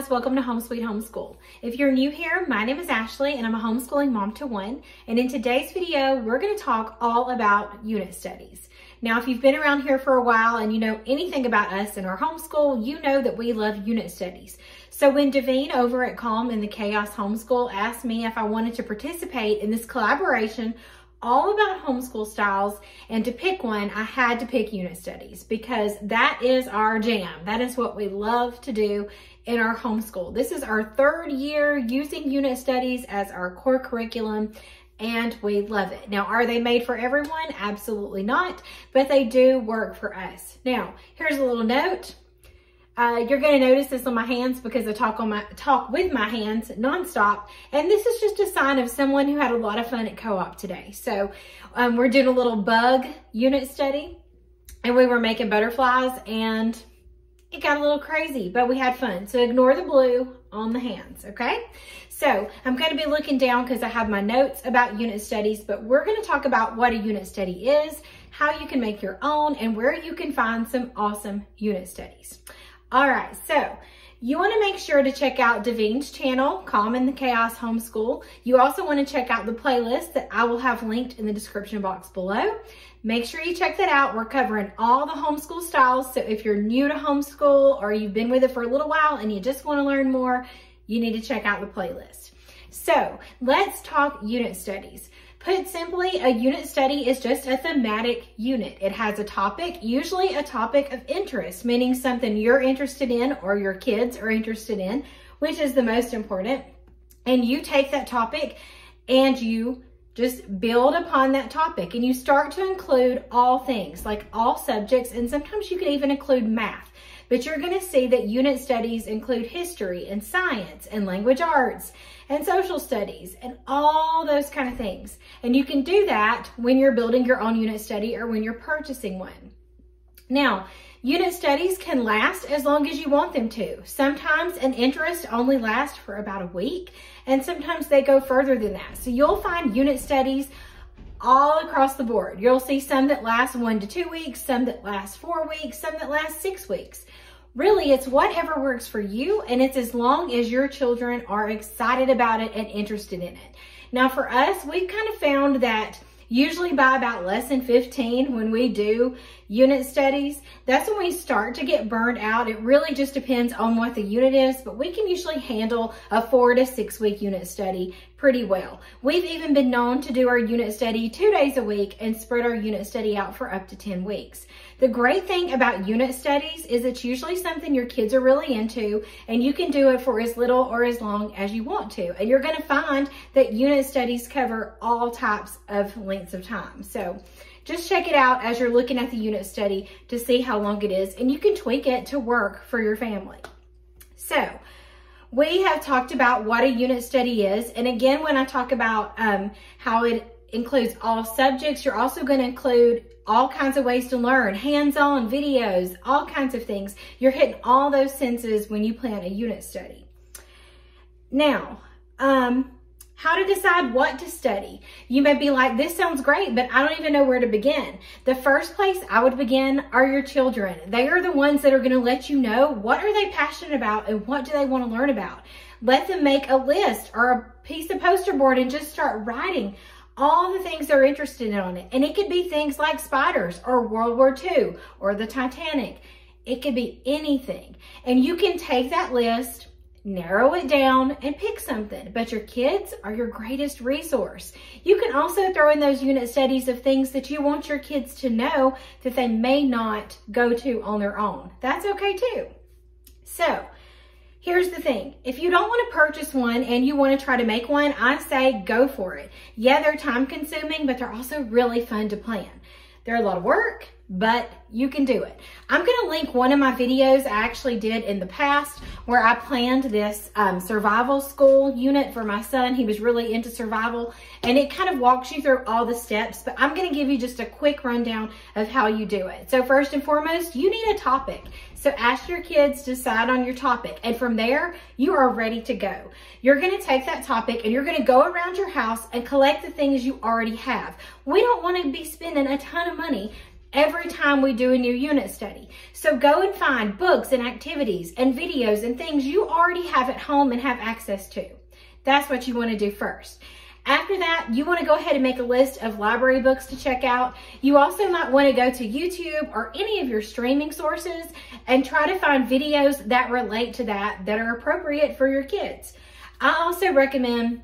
guys, welcome to Home Sweet Homeschool. If you're new here, my name is Ashley and I'm a homeschooling mom to one. And in today's video, we're going to talk all about unit studies. Now, if you've been around here for a while and you know anything about us in our homeschool, you know that we love unit studies. So when Davine over at Calm in the Chaos Homeschool asked me if I wanted to participate in this collaboration all about homeschool styles, and to pick one, I had to pick unit studies because that is our jam. That is what we love to do in our homeschool. This is our third year using unit studies as our core curriculum, and we love it. Now, are they made for everyone? Absolutely not, but they do work for us. Now, here's a little note. You're going to notice this on my hands because I talk with my hands nonstop. And this is just a sign of someone who had a lot of fun at co-op today. So we're doing a little bug unit study and we were making butterflies and it got a little crazy, but we had fun. So ignore the blue on the hands, okay? So I'm going to be looking down because I have my notes about unit studies, but we're going to talk about what a unit study is, how you can make your own, and where you can find some awesome unit studies. All right, so you want to make sure to check out Davine's channel, Calm in the Chaos Homeschool. You also want to check out the playlist that I will have linked in the description box below. Make sure you check that out. We're covering all the homeschool styles. So if you're new to homeschool or you've been with it for a little while and you just want to learn more, you need to check out the playlist. So let's talk unit studies. Put simply, a unit study is just a thematic unit. It has a topic, usually a topic of interest, meaning something you're interested in or your kids are interested in, which is the most important. And you take that topic and you just build upon that topic and you start to include all things, like all subjects, and sometimes you can even include math. But you're going to see that unit studies include history and science and language arts and social studies and all those kind of things. And you can do that when you're building your own unit study or when you're purchasing one. Now, unit studies can last as long as you want them to. Sometimes an interest only lasts for about a week, and sometimes they go further than that. So you'll find unit studies all across the board. You'll see some that last 1 to 2 weeks, some that last 4 weeks, some that last 6 weeks. Really, it's whatever works for you, and it's as long as your children are excited about it and interested in it. Now for us, we've kind of found that usually by about lesson 15, when we do unit studies, that's when we start to get burned out. It really just depends on what the unit is, but we can usually handle a 4 to 6 week unit study pretty well. We've even been known to do our unit study 2 days a week and spread our unit study out for up to 10 weeks. The great thing about unit studies is it's usually something your kids are really into, and you can do it for as little or as long as you want to. And you're going to find that unit studies cover all types of lengths of time. So just check it out as you're looking at the unit study to see how long it is, and you can tweak it to work for your family. So we have talked about what a unit study is. And again, when I talk about how it includes all subjects, you're also going to include all kinds of ways to learn, hands-on videos, all kinds of things. You're hitting all those senses when you plan a unit study. Now, how to decide what to study. You may be like, this sounds great, but I don't even know where to begin. The first place I would begin are your children. They are the ones that are going to let you know what are they passionate about and what do they want to learn about. Let them make a list or a piece of poster board and just start writing all the things they're interested in on it. And it could be things like spiders or World War II or the Titanic. It could be anything. And you can take that list, narrow it down, and pick something. But your kids are your greatest resource. You can also throw in those unit studies of things that you want your kids to know that they may not go to on their own. That's okay too. So here's the thing. If you don't want to purchase one and you want to try to make one, I say go for it. Yeah, they're time consuming, but they're also really fun to plan. They're a lot of work, but you can do it. I'm going to link one of my videos I actually did in the past where I planned this survival school unit for my son. He was really into survival, and it kind of walks you through all the steps, but I'm going to give you just a quick rundown of how you do it. So first and foremost, you need a topic. So ask your kids to decide on your topic, and from there, you are ready to go. You're going to take that topic and you're going to go around your house and collect the things you already have. We don't want to be spending a ton of money every time we do a new unit study. So go and find books and activities and videos and things you already have at home and have access to. That's what you want to do first. After that, you want to go ahead and make a list of library books to check out. You also might want to go to YouTube or any of your streaming sources and try to find videos that relate to that are appropriate for your kids. I also recommend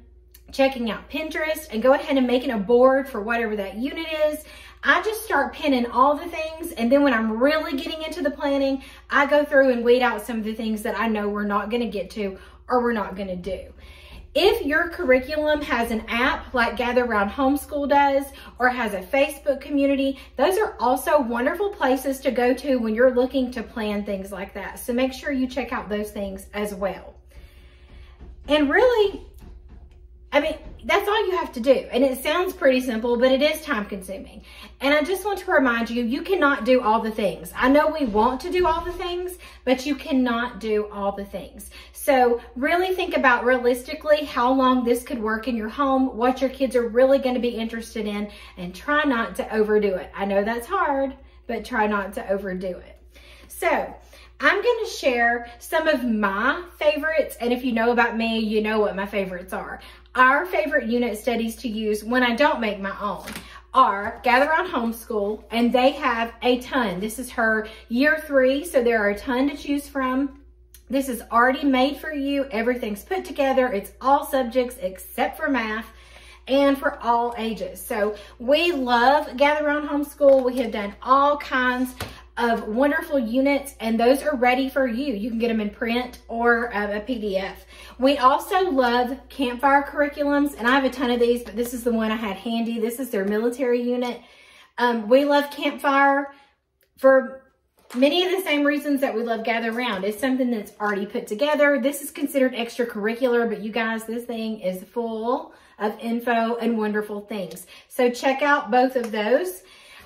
checking out Pinterest and go ahead and making a board for whatever that unit is. I just start pinning all the things, and then when I'm really getting into the planning, I go through and weed out some of the things that I know we're not going to get to or we're not going to do. If your curriculum has an app like Gather Around Homeschool does, or has a Facebook community, those are also wonderful places to go to when you're looking to plan things like that. So make sure you check out those things as well. And really, I mean, that's all you have to do. And it sounds pretty simple, but it is time consuming. And I just want to remind you, you cannot do all the things. I know we want to do all the things, but you cannot do all the things. So really think about realistically how long this could work in your home, what your kids are really going to be interested in, and try not to overdo it. I know that's hard, but try not to overdo it. So I'm going to share some of my favorites, and if you know about me, you know what my favorites are. Our favorite unit studies to use when I don't make my own are Gather Around Homeschool, and they have a ton. This is her year 3, so there are a ton to choose from. This is already made for you. Everything's put together. It's all subjects except for math, and for all ages. So we love Gather Around Homeschool. We have done all kinds of wonderful units, and those are ready for you. You can get them in print or a PDF. We also love Campfire Curriculums, and I have a ton of these, but this is the one I had handy. This is their military unit. We love Campfire for many of the same reasons that we love Gather Around. It's something that's already put together. This is considered extracurricular, but you guys, this thing is full of info and wonderful things. So check out both of those.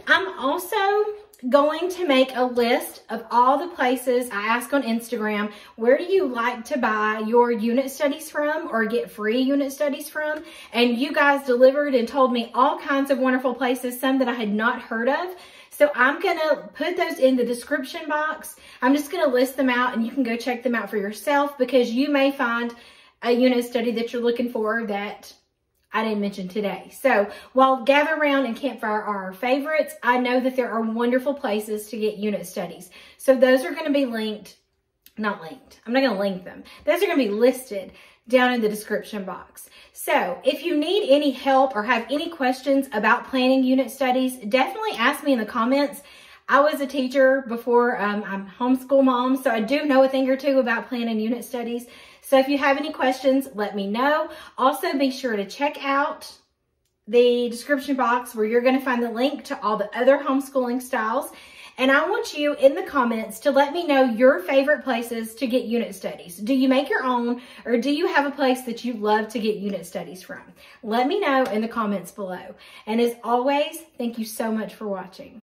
I'm also going to make a list of all the places I ask on Instagram, where do you like to buy your unit studies from or get free unit studies from? And you guys delivered and told me all kinds of wonderful places, some that I had not heard of. So I'm going to put those in the description box. I'm just going to list them out, and you can go check them out for yourself, because you may find a unit study that you're looking for that I didn't mention today. So while Gather Around and Campfire are our favorites, I know that there are wonderful places to get unit studies. So those are going to be linked, not linked. I'm not going to link them. Those are going to be listed down in the description box. So if you need any help or have any questions about planning unit studies, definitely ask me in the comments. I was a teacher before. I'm a homeschool mom, so I do know a thing or two about planning unit studies. So if you have any questions, let me know. Also, be sure to check out the description box where you're going to find the link to all the other homeschooling styles. And I want you in the comments to let me know your favorite places to get unit studies. Do you make your own, or do you have a place that you love to get unit studies from? Let me know in the comments below. And as always, thank you so much for watching.